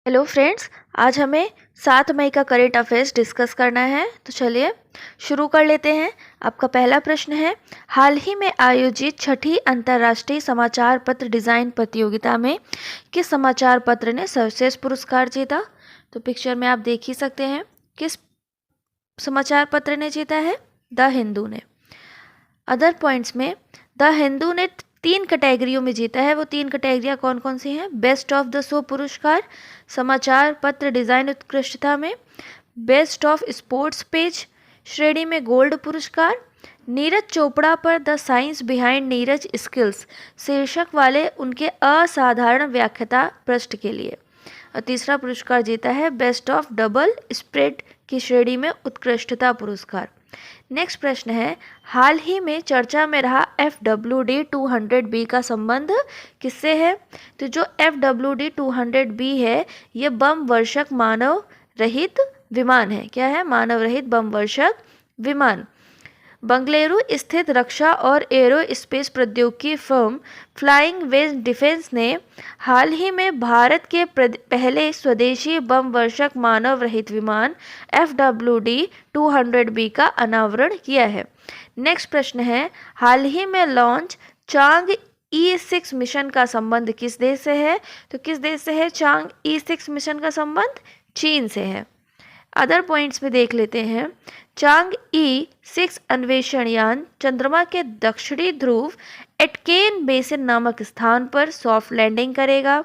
Hello friends, आज हमें 7 मई का करेंट अफेयर्स डिस्कस करना है। तो चलिए शुरू कर लेते हैं। आपका पहला प्रश्न है, हाल ही में आयोजित छठी अंतर्राष्ट्रीय समाचार पत्र डिज़ाइन प्रतियोगिता में किस समाचार पत्र ने सर्वश्रेष्ठ पुरस्कार जीता? तो पिक्चर में आप देख ही सकते हैं किस समाचार पत्र ने जीता है, द हिंदू ने। अदर पॉइंट्स में द हिंदू ने 3 कैटेगरियों में जीता है। वो 3 कैटेगरियाँ कौन कौन सी हैं? बेस्ट ऑफ द शो पुरस्कार समाचार पत्र डिज़ाइन उत्कृष्टता में, बेस्ट ऑफ स्पोर्ट्स पेज श्रेणी में गोल्ड पुरस्कार, नीरज चोपड़ा पर the science behind Neeraj skills शीर्षक वाले उनके असाधारण व्याख्याता पृष्ठ के लिए। और तीसरा पुरस्कार जीता है बेस्ट ऑफ डबल स्प्रेड की श्रेणी में उत्कृष्टता पुरस्कार। नेक्स्ट प्रश्न है, हाल ही में चर्चा में रहा FWD 200B का संबंध किससे है? तो जो FWD 200B है ये बम वर्षक मानव रहित विमान है। क्या है? मानव रहित बम वर्षक विमान। बंगलुरु स्थित रक्षा और एरोस्पेस प्रौद्योगिकी फर्म फ्लाइंग वेज डिफेंस ने हाल ही में भारत के पहले स्वदेशी बम वर्षक मानव रहित विमान FWD 200B का अनावरण किया है। नेक्स्ट प्रश्न है, हाल ही में लॉन्च चांग E6 मिशन का संबंध किस देश से है? तो किस देश से है चांग E6 मिशन का संबंध? चीन से है। अदर पॉइंट्स में देख लेते हैं। चांग E6 अन्वेषण यान चंद्रमा के दक्षिणी ध्रुव एटकेन बेसिन नामक स्थान पर सॉफ्ट लैंडिंग करेगा।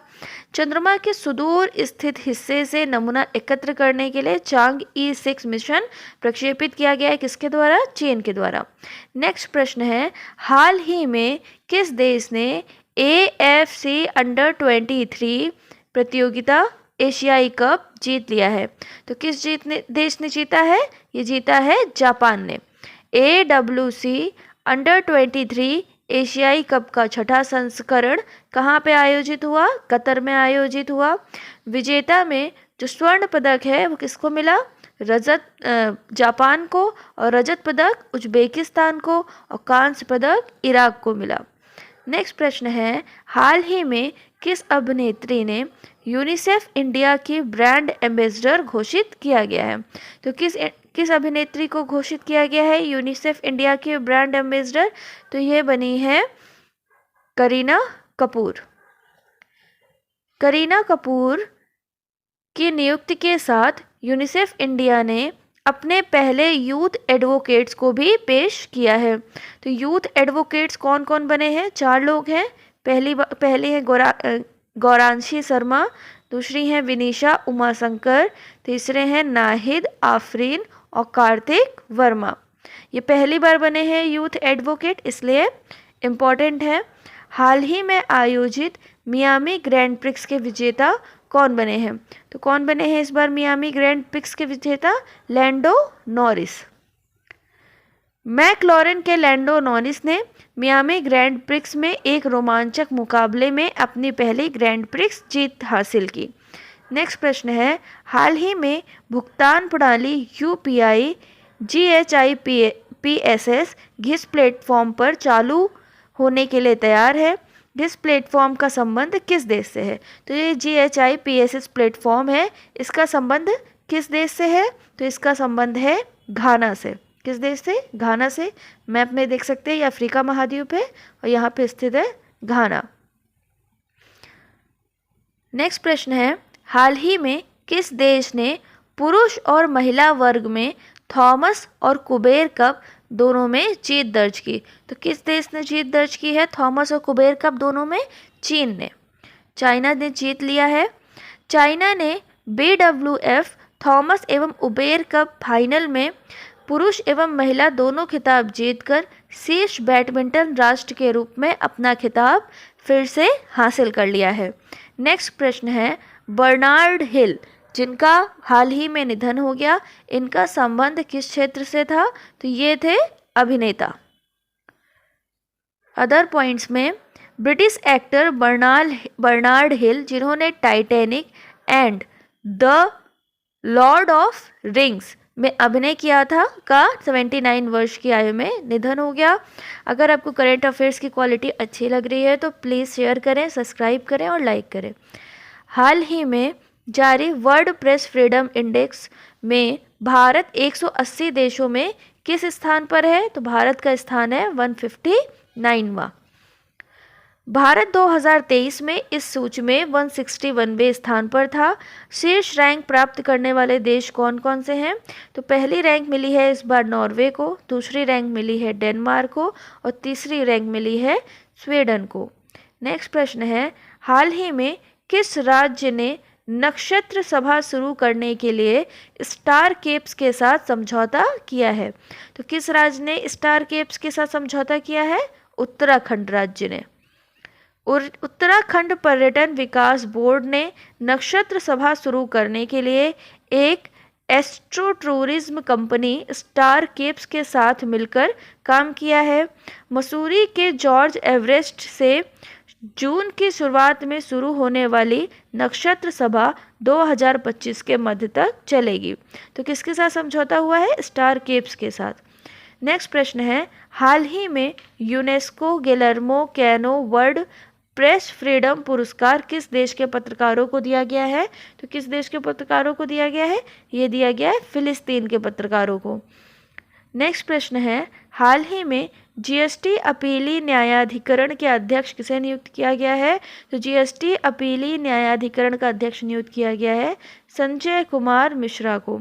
चंद्रमा के सुदूर स्थित हिस्से से नमूना एकत्र करने के लिए चांग E6 मिशन प्रक्षेपित किया गया है। किसके द्वारा? चीन के द्वारा। नेक्स्ट प्रश्न है, हाल ही में किस देश ने AFC अंडर-23 प्रतियोगिता एशियाई कप जीत लिया है? तो किस देश ने जीता है? ये जीता है जापान ने। AWC अंडर-23 एशियाई कप का छठा संस्करण कहाँ पे आयोजित हुआ? कतर में आयोजित हुआ। विजेता में जो स्वर्ण पदक है वो किसको मिला? जापान को, और रजत पदक उज्बेकिस्तान को, और कांस्य पदक इराक को मिला। नेक्स्ट प्रश्न है, हाल ही में किस अभिनेत्री ने यूनिसेफ इंडिया की ब्रांड एम्बेसडर घोषित किया गया है? तो किस अभिनेत्री को घोषित किया गया है यूनिसेफ इंडिया की ब्रांड एम्बेसडर? तो ये बनी है करीना कपूर। करीना कपूर की नियुक्ति के साथ यूनिसेफ इंडिया ने अपने पहले यूथ एडवोकेट्स को भी पेश किया है। तो यूथ एडवोकेट्स कौन कौन बने हैं? 4 लोग हैं। पहली है गौरांशी शर्मा, दूसरी हैं विनीशा उमाशंकर, तीसरे हैं नाहिद आफरीन और कार्तिक वर्मा। ये पहली बार बने हैं यूथ एडवोकेट, इसलिए इम्पॉर्टेंट है। हाल ही में आयोजित मियामी ग्रैंड प्रिक्स के विजेता कौन बने हैं? तो कौन बने हैं इस बार मियामी ग्रैंड प्रिक्स के विजेता? लैंडो नॉरिस। मैकलॉरेन के लैंडो नॉरिस ने मियामी ग्रैंड प्रिक्स में एक रोमांचक मुकाबले में अपनी पहली ग्रैंड प्रिक्स जीत हासिल की। नेक्स्ट प्रश्न है, हाल ही में भुगतान प्रणाली UPI GHIPSS घिस प्लेटफॉर्म पर चालू होने के लिए तैयार है। घिस प्लेटफॉर्म का संबंध किस देश से है? तो ये GHIPSS प्लेटफॉर्म है, इसका संबंध किस देश से है? तो इसका संबंध है घाना से। किस देश से? घाना से। मैप में देख सकते हैं ये अफ्रीका महाद्वीप है और यहाँ पे स्थित है घाना। नेक्स्ट प्रश्न है, हाल ही में किस देश ने पुरुष और महिला वर्ग में थॉमस और कुबेर कप दोनों में जीत दर्ज की? तो किस देश ने जीत दर्ज की है थॉमस और कुबेर कप दोनों में? चीन ने। चाइना ने जीत लिया है। चाइना ने BWF थॉमस एवं उबेर कप फाइनल में पुरुष एवं महिला दोनों खिताब जीतकर शीर्ष बैडमिंटन राष्ट्र के रूप में अपना खिताब फिर से हासिल कर लिया है। नेक्स्ट प्रश्न है, बर्नार्ड हिल जिनका हाल ही में निधन हो गया, इनका संबंध किस क्षेत्र से था? तो ये थे अभिनेता। अदर पॉइंट्स में ब्रिटिश एक्टर बर्नार्ड हिल जिन्होंने Titanic and the Lord of rings में अभिनय किया था का 79 वर्ष की आयु में निधन हो गया। अगर आपको करंट अफेयर्स की क्वालिटी अच्छी लग रही है तो प्लीज़ शेयर करें, सब्सक्राइब करें और लाइक करें। हाल ही में जारी वर्ल्ड प्रेस फ्रीडम इंडेक्स में भारत 180 देशों में किस स्थान पर है? तो भारत का स्थान है 159वां। भारत 2023 में इस सूची में 161वें स्थान पर था। शीर्ष रैंक प्राप्त करने वाले देश कौन कौन से हैं? तो पहली रैंक मिली है इस बार नॉर्वे को, दूसरी रैंक मिली है डेनमार्क को और तीसरी रैंक मिली है स्वीडन को। नेक्स्ट प्रश्न है, हाल ही में किस राज्य ने नक्षत्र सभा शुरू करने के लिए स्टार केप्स के साथ समझौता किया है? तो किस राज्य ने स्टार केप्स के साथ समझौता किया है? उत्तराखंड राज्य ने। उत्तराखंड पर्यटन विकास बोर्ड ने नक्षत्र सभा शुरू करने के लिए एक astro tourism company star keeps के साथ मिलकर काम किया है। मसूरी के जॉर्ज एवरेस्ट से जून की शुरुआत में शुरू होने वाली नक्षत्र सभा 2025 के मध्य तक चलेगी। तो किसके साथ समझौता हुआ है? स्टार केप्स के साथ। नेक्स्ट प्रश्न है, हाल ही में UNESCO Guillermo canoe world press freedom पुरस्कार किस देश के पत्रकारों को दिया गया है? तो किस देश के पत्रकारों को दिया गया है? ये दिया गया है फिलिस्तीन के पत्रकारों को। नेक्स्ट प्रश्न है, हाल ही में जीएसटी अपीली न्यायाधिकरण के अध्यक्ष किसे नियुक्त किया गया है? तो जीएसटी अपीली न्यायाधिकरण का अध्यक्ष नियुक्त किया गया है संजय कुमार मिश्रा को।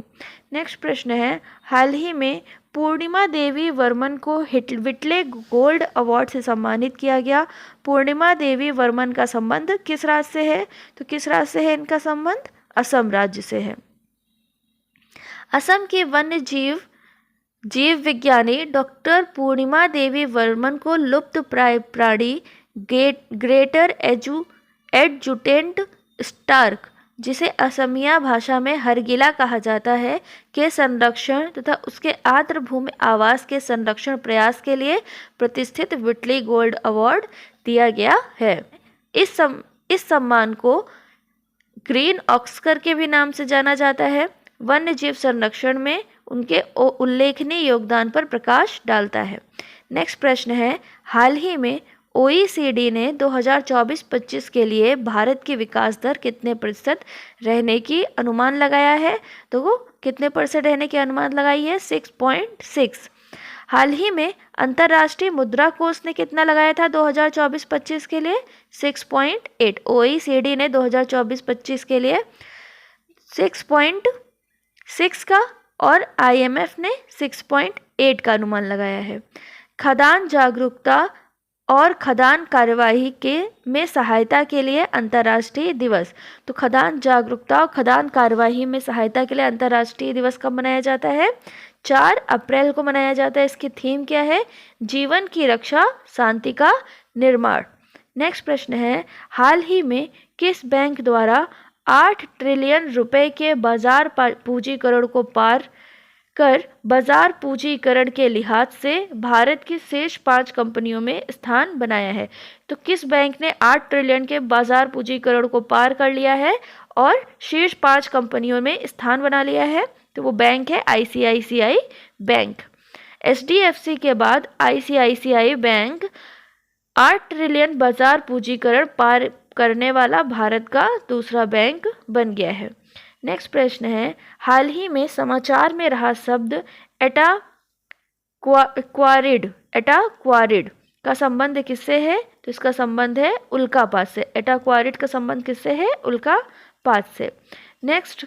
नेक्स्ट प्रश्न है, हाल ही में पूर्णिमा देवी वर्मन को व्हिटले गोल्ड अवार्ड से सम्मानित किया गया। पूर्णिमा देवी वर्मन का संबंध किस राज्य से है? तो किस राज्य से है इनका संबंध? असम राज्य से है। असम की वन्य जीव विज्ञानी डॉक्टर पूर्णिमा देवी वर्मन को लुप्त प्राय प्राणी ग्रेटर एडजुटेंट स्टार्क, जिसे असमिया भाषा में हरगिला कहा जाता है, के संरक्षण तथा उसके आर्द्रभूमि आवास के संरक्षण प्रयास के लिए प्रतिष्ठित व्हिटले गोल्ड अवार्ड दिया गया है। इस सम्मान को ग्रीन ऑस्कर के भी नाम से जाना जाता है। वन्य जीव संरक्षण में उनके उल्लेखनीय योगदान पर प्रकाश डालता है। नेक्स्ट प्रश्न है, हाल ही में OECD ने 2024-25 के लिए भारत की विकास दर कितने प्रतिशत रहने की अनुमान लगाया है? तो वो कितने परसेंट रहने की अनुमान लगाई है? 6.6। हाल ही में अंतर्राष्ट्रीय मुद्रा कोष ने कितना लगाया था 2024-25 के लिए? 6.8। OECD ने 2024-25 के लिए 6.6 का और IMF ने 6.8 का अनुमान लगाया है। खदान जागरूकता और खदान कार्यवाही में सहायता के लिए अंतर्राष्ट्रीय दिवस। तो खदान जागरूकता और खदान कार्यवाही में सहायता के लिए अंतर्राष्ट्रीय दिवस कब मनाया जाता है? 4 अप्रैल को मनाया जाता है। इसकी थीम क्या है? जीवन की रक्षा, शांति का निर्माण। नेक्स्ट प्रश्न है, हाल ही में किस बैंक द्वारा 8 ट्रिलियन रुपए के बाजार पूंजीकरण को पार कर बाजार पूंजीकरण के लिहाज से भारत की शीर्ष 5 कंपनियों में स्थान बनाया है? तो किस बैंक ने 8 ट्रिलियन के बाजार पूंजीकरण को पार कर लिया है और शीर्ष 5 कंपनियों में स्थान बना लिया है? तो वो बैंक है ICICI बैंक। HDFC के बाद ICICI बैंक 8 ट्रिलियन बाजार पूंजीकरण पार करने वाला भारत का दूसरा बैंक बन गया है। नेक्स्ट प्रश्न है, हाल ही में समाचार में रहा शब्द एटाक्वारिड का संबंध किससे है? तो इसका संबंध है उल्कापात से। एटाक्वारिड का संबंध किससे है? उल्कापात से। नेक्स्ट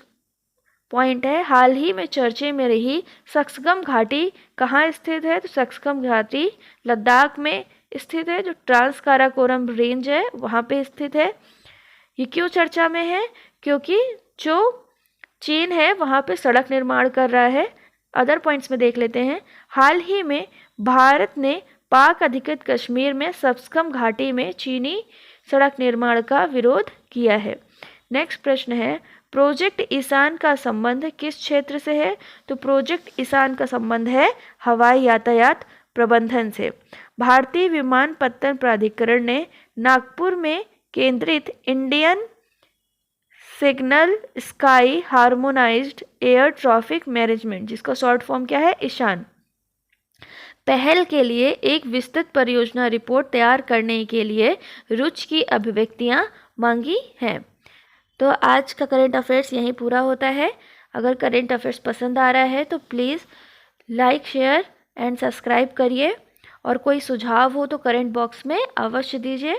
पॉइंट है, हाल ही में चर्चे में रही सक्सगम घाटी कहाँ स्थित है? तो सक्सगम घाटी लद्दाख में स्थित है, जो ट्रांस काराकोरम रेंज है वहाँ पे स्थित है। ये क्यों चर्चा में है? क्योंकि जो चीन है वहाँ पे सड़क निर्माण कर रहा है। अदर पॉइंट्स में देख लेते हैं। हाल ही में भारत ने पाक अधिकृत कश्मीर में सक्सगम घाटी में चीनी सड़क निर्माण का विरोध किया है। नेक्स्ट प्रश्न है, प्रोजेक्ट ईशान का संबंध किस क्षेत्र से है? तो प्रोजेक्ट ईशान का संबंध है हवाई यातायात प्रबंधन से। भारतीय विमानपत्तन प्राधिकरण ने नागपुर में केंद्रित Indian signal sky harmonised air traffic management, जिसका शॉर्ट फॉर्म क्या है? ईशान, पहल के लिए एक विस्तृत परियोजना रिपोर्ट तैयार करने के लिए रुचि की अभिव्यक्तियां मांगी हैं। तो आज का करेंट अफेयर्स यहीं पूरा होता है। अगर करेंट अफेयर्स पसंद आ रहा है तो please like, share and subscribe करिए, और कोई सुझाव हो तो कमेंट बॉक्स में अवश्य दीजिए।